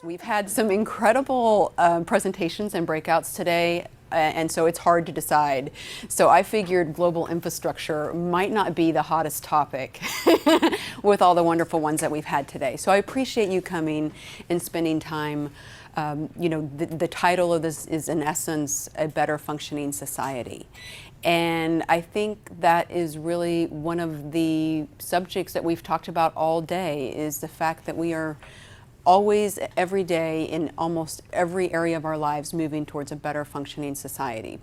We've had some incredible presentations and breakouts today, and so it's hard to decide. So I figured global infrastructure might not be the hottest topic with all the wonderful ones that we've had today. So I appreciate you coming and spending time. The title of this is, in essence, A Better Functioning Society. And I think that is really one of the subjects that we've talked about all day, is the fact that we are always, every day, in almost every area of our lives, moving towards a better functioning society.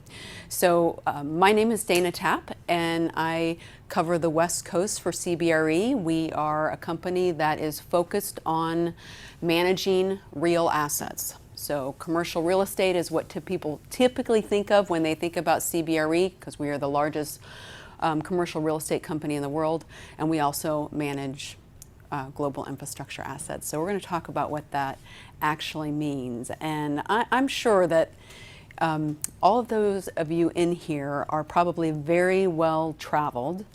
So my name is Dana Tapp, and I cover the West Coast for CBRE. We are a company that is focused on managing real assets. So commercial real estate is what people typically think of when they think about CBRE, because we are the largest commercial real estate company in the world, and we also manage global infrastructure assets. So we're going to talk about what that actually means. And I'm sure that all of those of you in here are probably very well traveled.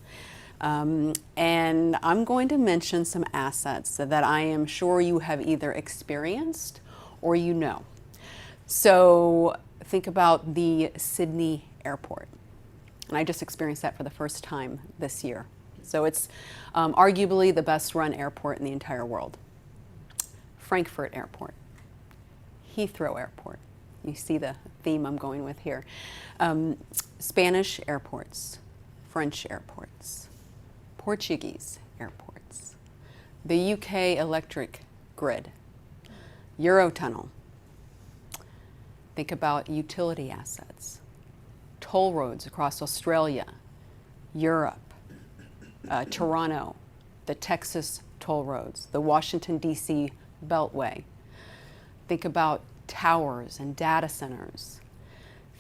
And I'm going to mention some assets that I am sure you have either experienced or you know. So think about the Sydney Airport. And I just experienced that for the first time this year. So it's arguably the best run airport in the entire world. Frankfurt Airport, Heathrow Airport. You see the theme I'm going with here. Spanish airports, French airports, Portuguese airports, the UK electric grid, Eurotunnel. Think about utility assets, toll roads across Australia, Europe, Toronto, the Texas toll roads, the Washington, D.C. Beltway. Think about towers and data centers.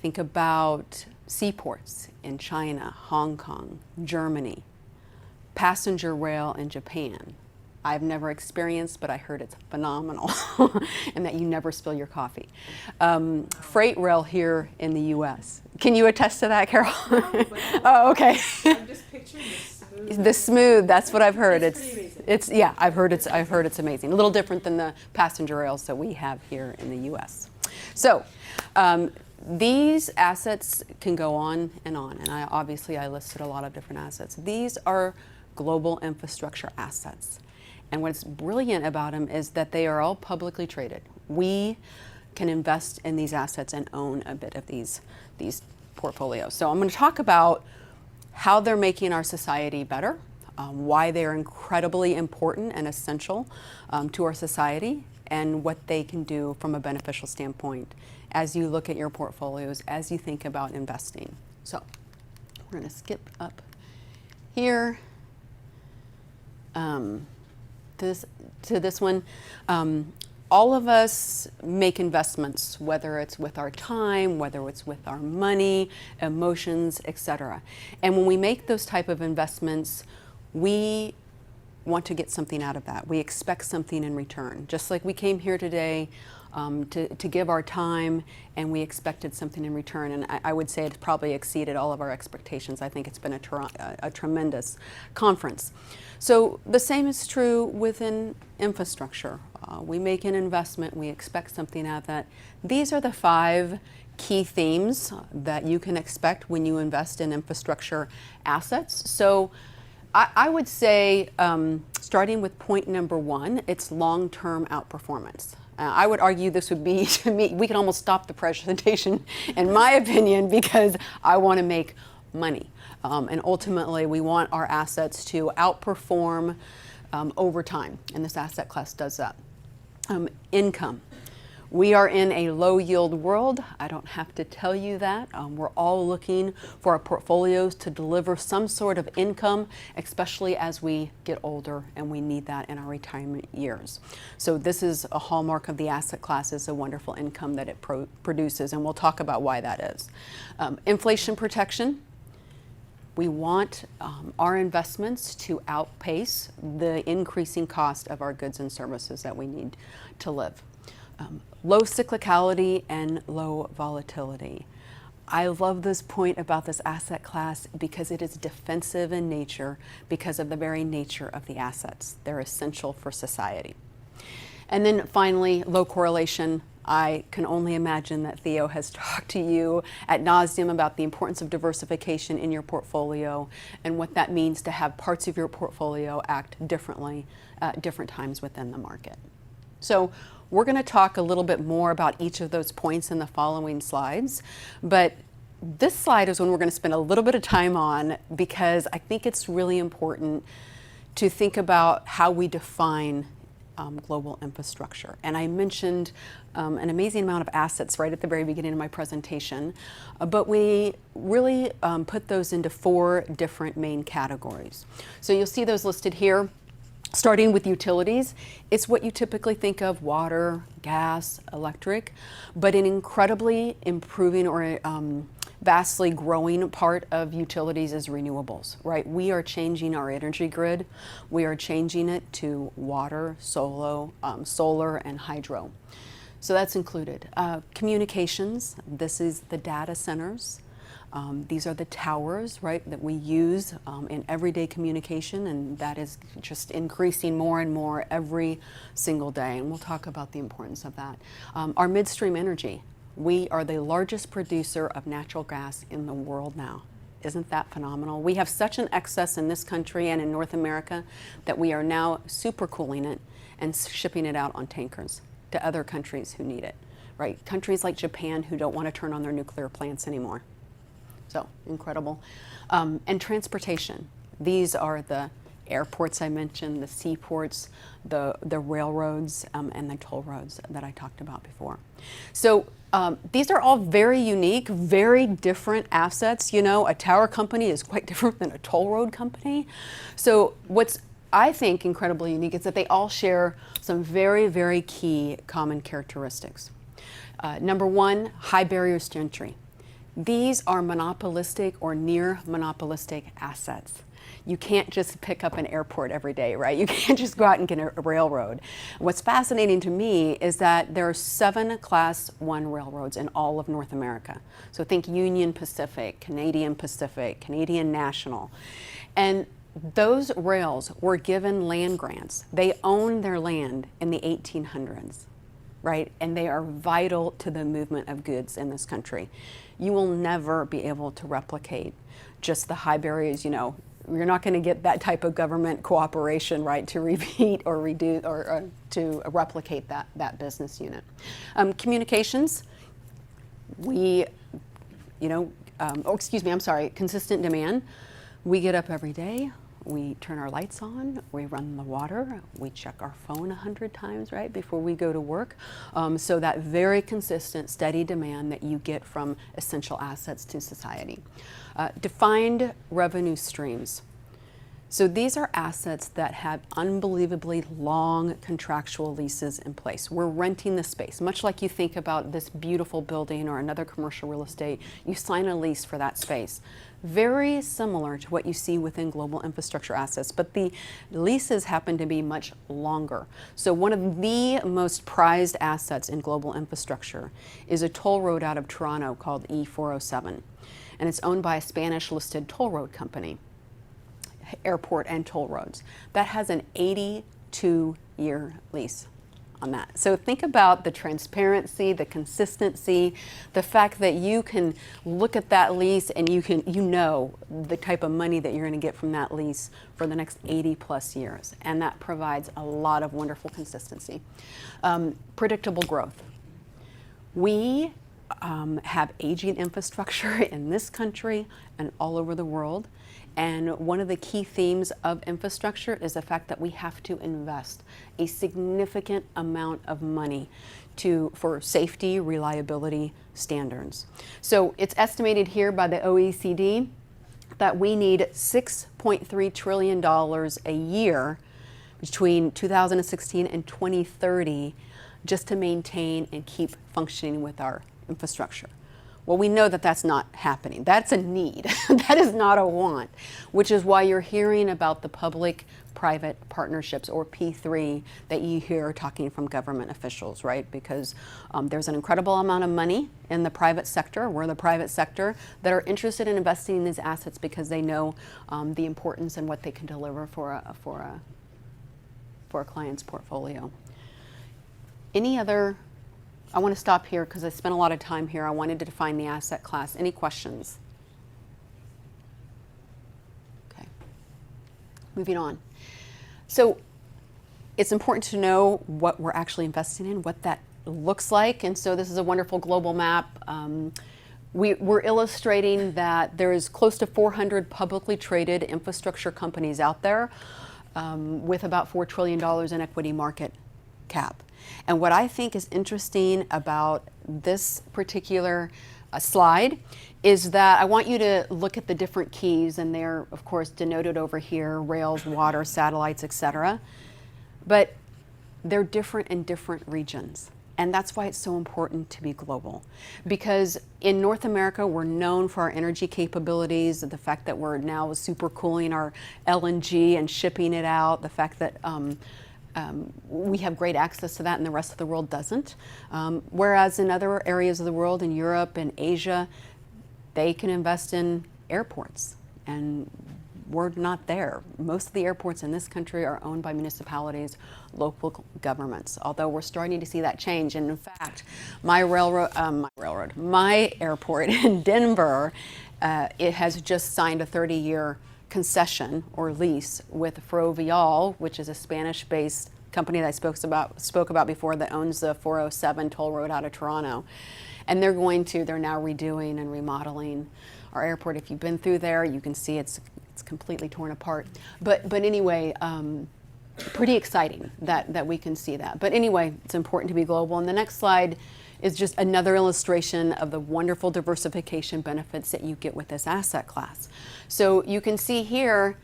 Think about seaports in China, Hong Kong, Germany, passenger rail in Japan. I've never experienced, but I heard it's phenomenal, and that you never spill your coffee. Freight rail here in the U.S. Can you attest to that, Carol? Oh, okay. I'm just picturing The smooth, that's what I've heard. It's pretty amazing. I've heard it's amazing. A little different than the passenger rails that we have here in the U.S. So these assets can go on, and I listed a lot of different assets. These are global infrastructure assets. And what's brilliant about them is that they are all publicly traded. We can invest in these assets and own a bit of these portfolios. So I'm going to talk about how they're making our society better, why they're incredibly important and essential to our society, and what they can do from a beneficial standpoint as you look at your portfolios, as you think about investing. So we're going to skip up here to this one. All of us make investments, whether it's with our time, whether it's with our money, emotions, etc. And when we make those type of investments, we want to get something out of that. We expect something in return. Just like we came here today to give our time, and we expected something in return. And I would say it's probably exceeded all of our expectations. I think it's been a tremendous conference. So the same is true within infrastructure. We make an investment, we expect something out of that. These are the 5 key themes that you can expect when you invest in infrastructure assets. So I would say, starting with point number 1, it's long-term outperformance. I would argue this would be, to me, we can almost stop the presentation, in my opinion, because I want to make money. And ultimately, we want our assets to outperform over time, and this asset class does that. Income. We are in a low yield world. I don't have to tell you that. We're all looking for our portfolios to deliver some sort of income, especially as we get older, and we need that in our retirement years. So this is a hallmark of the asset class, is a wonderful income that it produces, and we'll talk about why that is. Inflation protection. We want our investments to outpace the increasing cost of our goods and services that we need to live. Low cyclicality and low volatility. I love this point about this asset class because it is defensive in nature because of the very nature of the assets. They're essential for society. And then finally, low correlation. I can only imagine that Theo has talked to you ad nauseum about the importance of diversification in your portfolio and what that means to have parts of your portfolio act differently at different times within the market. So we're going to talk a little bit more about each of those points in the following slides, but this slide is one we're going to spend a little bit of time on because I think it's really important to think about how we define global infrastructure. And I mentioned an amazing amount of assets right at the very beginning of my presentation, but we really put those into 4 different main categories. So you'll see those listed here. Starting with utilities, it's what you typically think of: water, gas, electric, but an incredibly improving or vastly growing part of utilities is renewables, right? We are changing our energy grid. We are changing it to water, solar, and hydro. So that's included. Communications, this is the data centers. These are the towers, right, that we use in everyday communication, and that is just increasing more and more every single day, and we'll talk about the importance of that. Our midstream energy. We are the largest producer of natural gas in the world now. Isn't that phenomenal? We have such an excess in this country and in North America that we are now supercooling it and shipping it out on tankers to other countries who need it, right? Countries like Japan who don't want to turn on their nuclear plants anymore. So incredible. And transportation. These are the airports I mentioned, the seaports, the railroads, and the toll roads that I talked about before. So these are all very unique, very different assets. You know, a tower company is quite different than a toll road company. So what's, I think, incredibly unique is that they all share some very, very key common characteristics. Number 1, high barriers to entry. These are monopolistic or near monopolistic assets. You can't just pick up an airport every day, right? You can't just go out and get a railroad. What's fascinating to me is that there are 7 Class 1 railroads in all of North America. So think Union Pacific, Canadian Pacific, Canadian National. And those rails were given land grants. They own their land in the 1800s, right? And they are vital to the movement of goods in this country. You will never be able to replicate just the high barriers. You know, you're not going to get that type of government cooperation, right, to repeat or reduce or to replicate that business unit. Communications, consistent demand. We get up every day. We turn our lights on, we run the water, we check our phone 100 times, right, before we go to work. So that very consistent, steady demand that you get from essential assets to society. Defined revenue streams. So these are assets that have unbelievably long contractual leases in place. We're renting the space, much like you think about this beautiful building or another commercial real estate. You sign a lease for that space. Very similar to what you see within global infrastructure assets, but the leases happen to be much longer. So one of the most prized assets in global infrastructure is a toll road out of Toronto called E407, and it's owned by a Spanish-listed toll road company, airport and toll roads. That has an 82-year lease on that. So think about the transparency, the consistency, the fact that you can look at that lease and you know the type of money that you're going to get from that lease for the next 80 plus years. And that provides a lot of wonderful consistency. Predictable growth. We have aging infrastructure in this country and all over the world. And one of the key themes of infrastructure is the fact that we have to invest a significant amount of money for safety, reliability standards. So it's estimated here by the OECD that we need $6.3 trillion a year between 2016 and 2030 just to maintain and keep functioning with our infrastructure. Well, we know that that's not happening. That's a need. That is not a want, which is why you're hearing about the public-private partnerships, or P3, that you hear talking from government officials, right? Because there's an incredible amount of money in the private sector, we're the private sector, that are interested in investing in these assets because they know the importance and what they can deliver for a client's portfolio. Any other, I want to stop here because I spent a lot of time here. I wanted to define the asset class. Any questions? Okay, moving on. So it's important to know what we're actually investing in, what that looks like. And so this is a wonderful global map. We're illustrating that there is close to 400 publicly traded infrastructure companies out there with about $4 trillion in equity market cap. And what I think is interesting about this particular slide is that I want you to look at the different keys, and they're of course denoted over here: rails, water, satellites, etc. But they're different in different regions. And that's why it's so important to be global. Because in North America, we're known for our energy capabilities, the fact that we're now supercooling our LNG and shipping it out, the fact that we have great access to that and the rest of the world doesn't. Whereas in other areas of the world, in Europe and Asia, they can invest in airports. And we're not there. Most of the airports in this country are owned by municipalities, local governments, although we're starting to see that change. And in fact, my airport in Denver, it has just signed a 30-year concession or lease with Ferrovial, which is a Spanish-based company that I spoke about before, that owns the 407 toll road out of Toronto. And they're now redoing and remodeling our airport. If you've been through there, you can see it's completely torn apart. But anyway, pretty exciting that we can see that. But anyway, it's important to be global. And the next slide is just another illustration of the wonderful diversification benefits that you get with this asset class. So you can see here,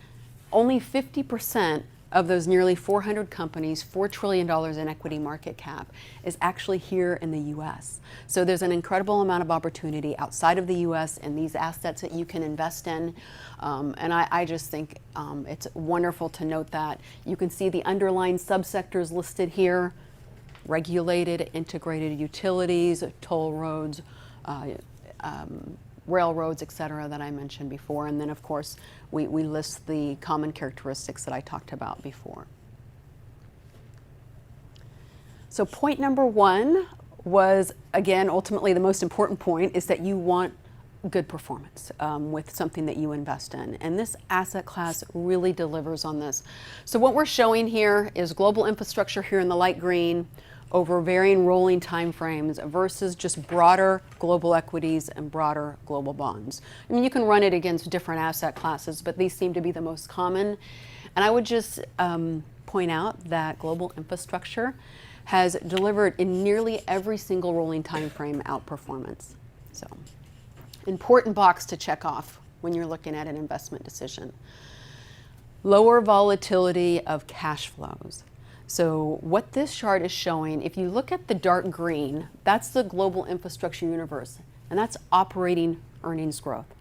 only 50% of those nearly 400 companies, $4 trillion in equity market cap, is actually here in the US. So there's an incredible amount of opportunity outside of the US in these assets that you can invest in. And I just think it's wonderful to note that. You can see the underlying subsectors listed here: regulated, integrated utilities, toll roads, railroads, et cetera, that I mentioned before. And then, of course, we list the common characteristics that I talked about before. So point number one was, again, ultimately the most important point, is that you want good performance with something that you invest in. And this asset class really delivers on this. So what we're showing here is global infrastructure here in the light green over varying rolling time frames versus just broader global equities and broader global bonds. I mean, you can run it against different asset classes, but these seem to be the most common. And I would just point out that global infrastructure has delivered in nearly every single rolling time frame outperformance. So, important box to check off when you're looking at an investment decision. Lower volatility of cash flows. So what this chart is showing, if you look at the dark green, that's the global infrastructure universe, and that's operating earnings growth.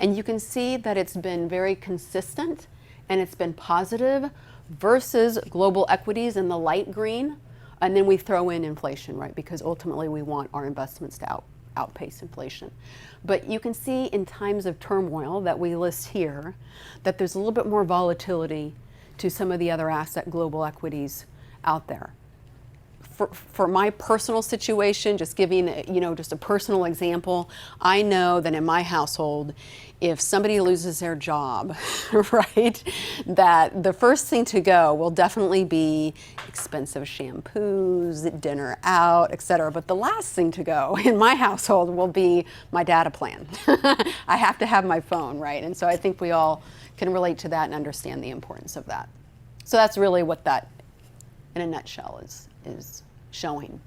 And you can see that it's been very consistent and it's been positive versus global equities in the light green. And then we throw in inflation, right? Because ultimately we want our investments to outpace inflation. But you can see in times of turmoil that we list here that there's a little bit more volatility to some of the other global equities out there. For my personal situation, just giving just a personal example, I know that in my household, if somebody loses their job, right, that the first thing to go will definitely be expensive shampoos, dinner out, etc. But the last thing to go in my household will be my data plan. I have to have my phone, right? And so I think we all can relate to that and understand the importance of that. So that's really what that, in a nutshell, is showing.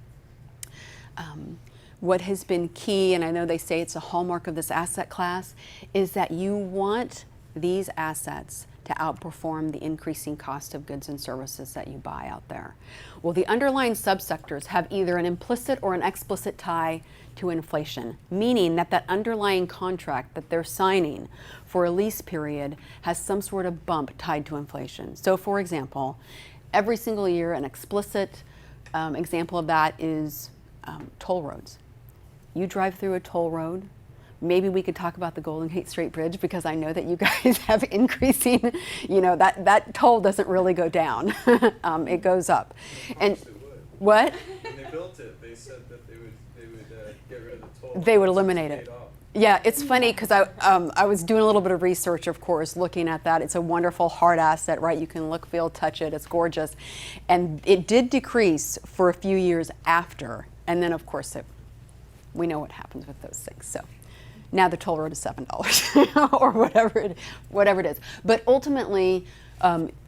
What has been key, and I know they say it's a hallmark of this asset class, is that you want these assets to outperform the increasing cost of goods and services that you buy out there. Well, the underlying subsectors have either an implicit or an explicit tie to inflation, meaning that that underlying contract that they're signing for a lease period has some sort of bump tied to inflation. So for example, every single year, an explicit example of that is toll roads. You drive through a toll road. Maybe we could talk about the Golden Gate Strait Bridge, because I know that you guys have increasing, that toll doesn't really go down. It goes up. And what? built it, they said that they would get rid of the toll. They would eliminate it. Yeah, it's funny because I was doing a little bit of research, of course, looking at that. It's a wonderful hard asset, right? You can look, feel, touch it. It's gorgeous. And it did decrease for a few years after. And then, of course, we know what happens with those things. So now the toll road is $7 or whatever it is. But ultimately,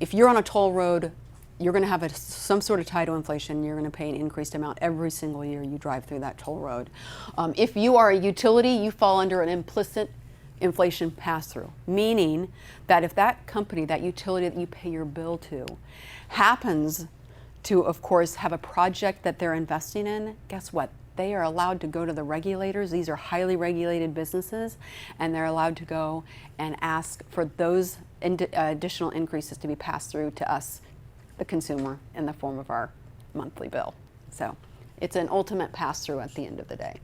if you're on a toll road, you're going to have some sort of tie to inflation. You're going to pay an increased amount every single year you drive through that toll road. If you are a utility, you fall under an implicit inflation pass-through, meaning that if that company, that utility that you pay your bill to, happens to, of course, have a project that they're investing in, guess what? They are allowed to go to the regulators. These are highly regulated businesses, and they're allowed to go and ask for those additional increases to be passed through to us, the consumer, in the form of our monthly bill. So it's an ultimate pass-through at the end of the day.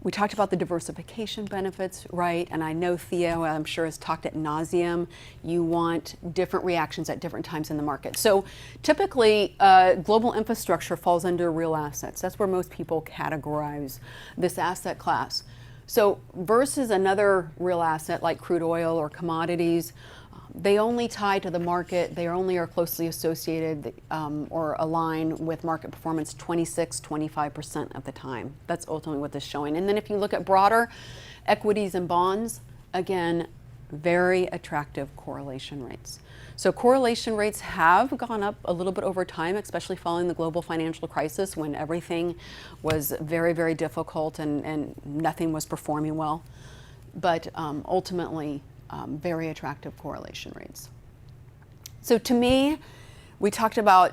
We talked about the diversification benefits, right? And I know Theo, I'm sure, has talked ad nauseum. You want different reactions at different times in the market. So typically, global infrastructure falls under real assets. That's where most people categorize this asset class. So versus another real asset like crude oil or commodities, they only tie to the market. They only are closely associated or align with market performance 25% of the time. That's ultimately what this is showing. And then if you look at broader equities and bonds, again, very attractive correlation rates. So correlation rates have gone up a little bit over time, especially following the global financial crisis when everything was very, very difficult and nothing was performing well. But ultimately, very attractive correlation rates. So to me, we talked about,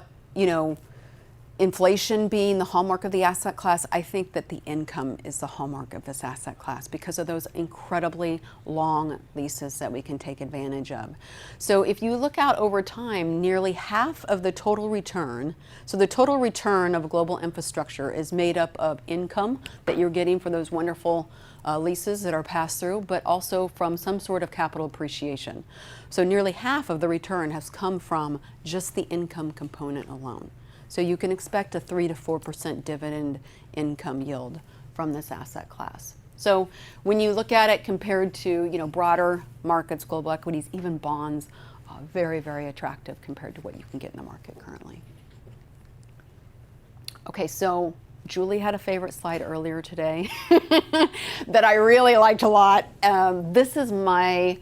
inflation being the hallmark of the asset class. I think that the income is the hallmark of this asset class because of those incredibly long leases that we can take advantage of. So if you look out over time, nearly half of the total return, so the total return of global infrastructure is made up of income that you're getting for those wonderful leases that are passed through, but also from some sort of capital appreciation. So nearly half of the return has come from just the income component alone. So you can expect a 3 to 4% dividend income yield from this asset class. So when you look at it compared to broader markets, global equities, even bonds, very, very attractive compared to what you can get in the market currently. Okay, so Julie had a favorite slide earlier today that I really liked a lot. This is my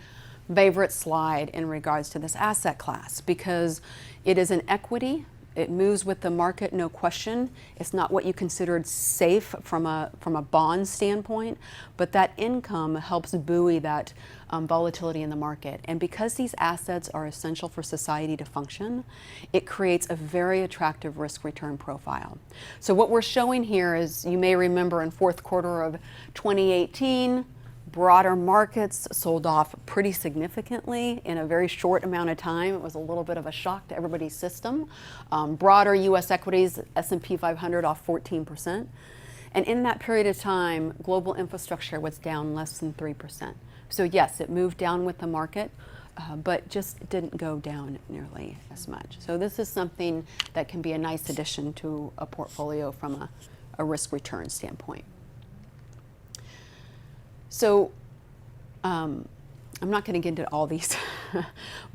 favorite slide in regards to this asset class because it is an equity. It moves with the market, no question. It's not what you considered safe from a bond standpoint, but that income helps buoy that volatility in the market. And because these assets are essential for society to function, it creates a very attractive risk-return profile. So what we're showing here is, you may remember in fourth quarter of 2018, broader markets sold off pretty significantly in a very short amount of time. It was a little bit of a shock to everybody's system. Broader U.S. equities, S&P 500 off 14%. And in that period of time, global infrastructure was down less than 3%. So yes, it moved down with the market, but just didn't go down nearly as much. So this is something that can be a nice addition to a portfolio from a risk-return standpoint. So I'm not going to get into all these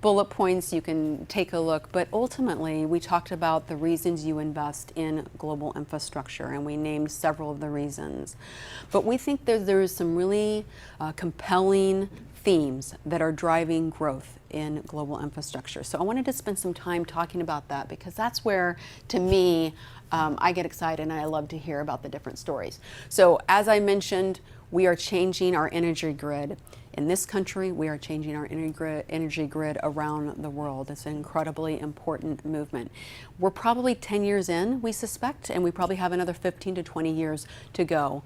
bullet points. You can take a look. But ultimately, we talked about the reasons you invest in global infrastructure, and we named several of the reasons. But we think there's some really compelling themes that are driving growth in global infrastructure. So I wanted to spend some time talking about that because that's where, to me, I get excited and I love to hear about the different stories. So as I mentioned, we are changing our energy grid. In this country, we are changing our energy grid around the world. It's an incredibly important movement. We're probably 10 years in, we suspect, and we probably have another 15 to 20 years to go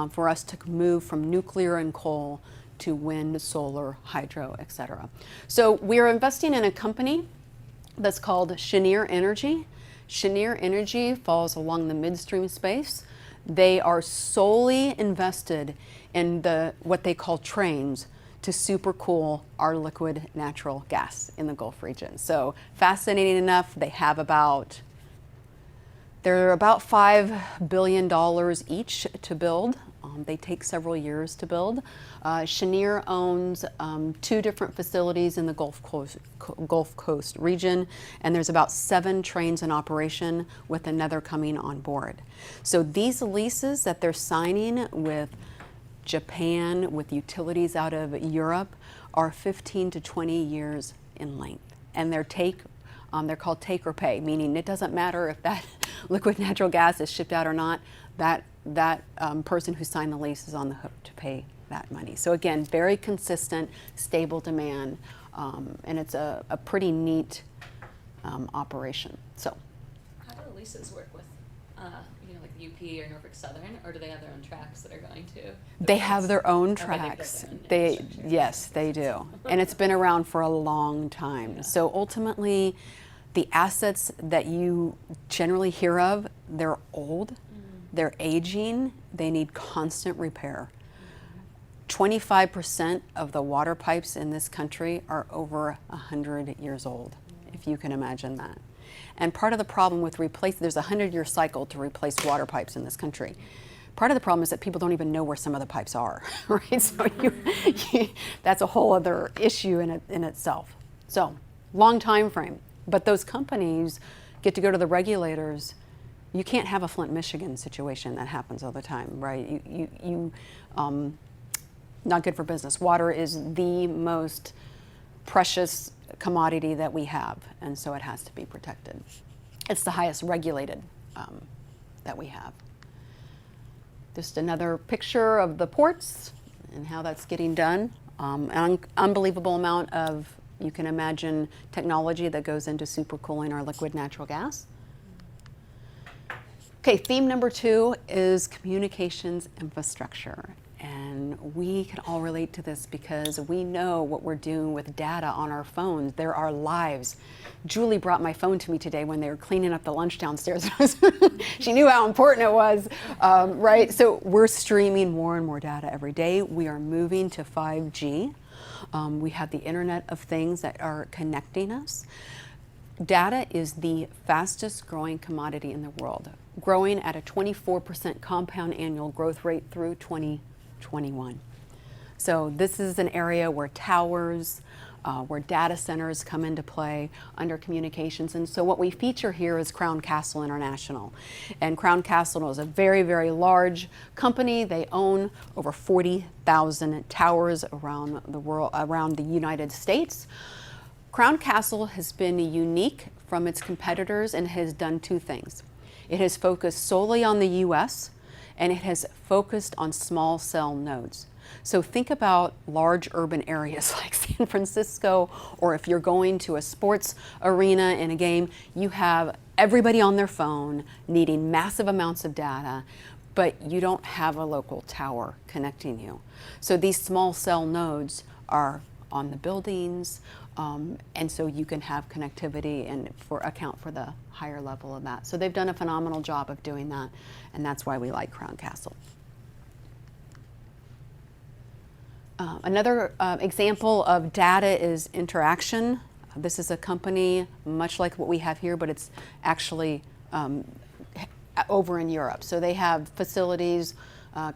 for us to move from nuclear and coal to wind, solar, hydro, etc. So we are investing in a company that's called Cheniere Energy. Cheniere Energy falls along the midstream space. They are solely invested in what they call trains to supercool our liquid natural gas in the Gulf region. So fascinating enough, they have about They're about $5 billion each to build. They take several years to build. Cheniere owns 2 different facilities in the Gulf Coast region, and there's about 7 trains in operation with another coming on board. So these leases that they're signing with Japan, with utilities out of Europe, are 15 to 20 years in length. And they're called take or pay, meaning it doesn't matter if that liquid natural gas is shipped out or not, that person who signed the lease is on the hook to pay that money. So again, very consistent, stable demand, and it's a pretty neat operation. So, how do the leases work with, like UP or Norfolk Southern, or do they have their own tracks that are going to? They have their own Okay, tracks. they build their own infrastructure. Yes, they do, and it's been around for a long time. Yeah. So ultimately, the assets that you generally hear of, they're old, they're aging, they need constant repair. 25% of the water pipes in this country are over 100 years old, if you can imagine that. And part of the problem with there's a 100-year cycle to replace water pipes in this country. Part of the problem is that people don't even know where some of the pipes are, right? So that's a whole other issue in itself. So, long time frame. But those companies get to go to the regulators. You can't have a Flint, Michigan situation that happens all the time, right? Not good for business. Water is the most precious commodity that we have, and so it has to be protected. It's the highest regulated that we have. Just another picture of the ports and how that's getting done. An unbelievable amount of, you can imagine, technology that goes into supercooling our liquid natural gas. Okay, theme number 2 is communications infrastructure. And we can all relate to this because we know what we're doing with data on our phones. They're our lives. Julie brought my phone to me today when they were cleaning up the lunch downstairs. She knew how important it was, right? So we're streaming more and more data every day. We are moving to 5G. We have the Internet of Things that are connecting us. Data is the fastest growing commodity in the world, growing at a 24% compound annual growth rate through 2021. So this is an area where towers, where data centers come into play under communications. And so what we feature here is Crown Castle International. And Crown Castle is a very, very large company. They own over 40,000 towers around the world, around the United States. Crown Castle has been unique from its competitors and has done 2 things. It has focused solely on the US, and it has focused on small cell nodes. So think about large urban areas like San Francisco, or if you're going to a sports arena in a game, you have everybody on their phone needing massive amounts of data, but you don't have a local tower connecting you. So these small cell nodes are on the buildings, and so you can have connectivity and account for the higher level of that. So they've done a phenomenal job of doing that, and that's why we like Crown Castle. Another example of data is Interaction. This is a company much like what we have here, but it's actually over in Europe. So they have facilities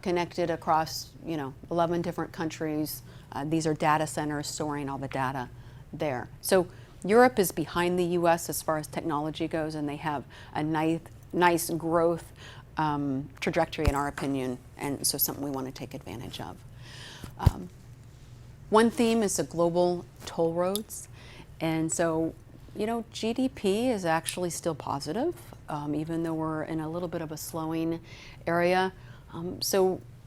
connected across 11 different countries. These are data centers storing all the data there. So Europe is behind the US as far as technology goes, and they have a nice growth trajectory in our opinion, and so something we want to take advantage of. One theme is the global toll roads, and so GDP is actually still positive, even though we're in a little bit of a slowing area.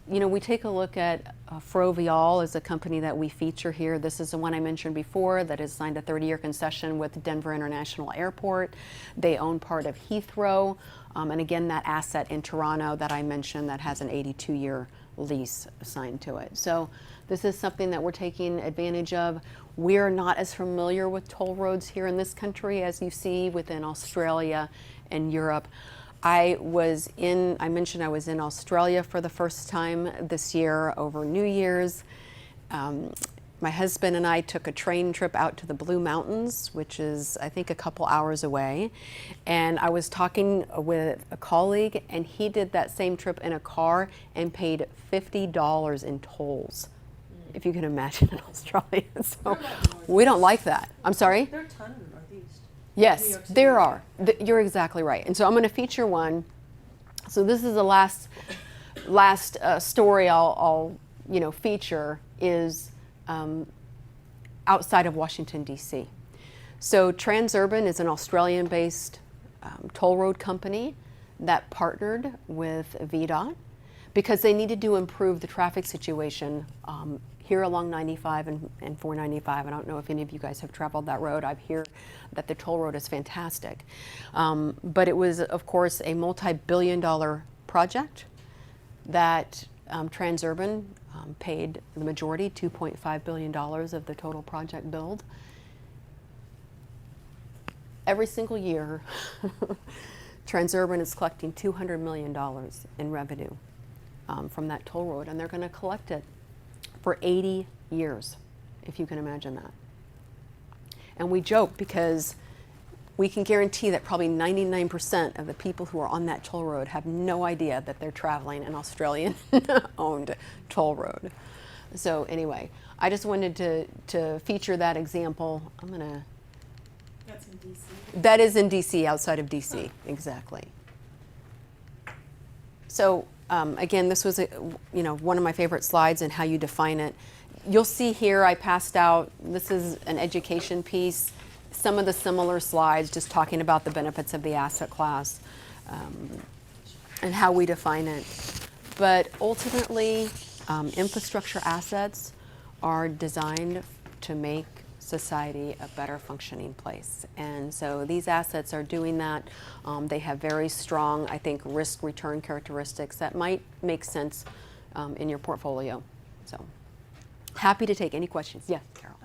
We take a look at Ferrovial as a company that we feature here. This is the one I mentioned before that has signed a 30-year concession with Denver International Airport. They own part of Heathrow, and again, that asset in Toronto that I mentioned that has an 82-year lease assigned to it. So this is something that we're taking advantage of. We're not as familiar with toll roads here in this country as you see within Australia and Europe. I mentioned I was in Australia for the first time this year over New Year's. my husband and I took a train trip out to the Blue Mountains, which is, I think, a couple hours away. And I was talking with a colleague, and he did that same trip in a car and paid $50 in tolls, if you can imagine, in Australia. So we don't like that. I'm sorry? There are a ton in the Northeast. New Yes, York City. there are. You're exactly right. And so I'm going to feature one. So this is the last story I'll feature is outside of Washington, D.C. So Transurban is an Australian-based toll road company that partnered with VDOT because they needed to improve the traffic situation here along 95 and 495. I don't know if any of you guys have traveled that road. I hear that the toll road is fantastic. But it was, of course, a multi-billion-dollar project that Transurban paid the majority, $2.5 billion of the total project build. Every single year, Transurban is collecting $200 million in revenue from that toll road, and they're going to collect it for 80 years, if you can imagine that. And we joke because we can guarantee that probably 99% of the people who are on that toll road have no idea that they're traveling an Australian-owned toll road. So anyway, I just wanted to feature that example. That's in DC. That is in DC, outside of DC, exactly. So again, this was one of my favorite slides and how you define it. You'll see here I passed out, this is an education piece, some of the similar slides just talking about the benefits of the asset class and how we define it. But ultimately, infrastructure assets are designed to make society a better functioning place. And so these assets are doing that. They have very strong, I think, risk-return characteristics that might make sense in your portfolio. So happy to take any questions. Yes, Carol.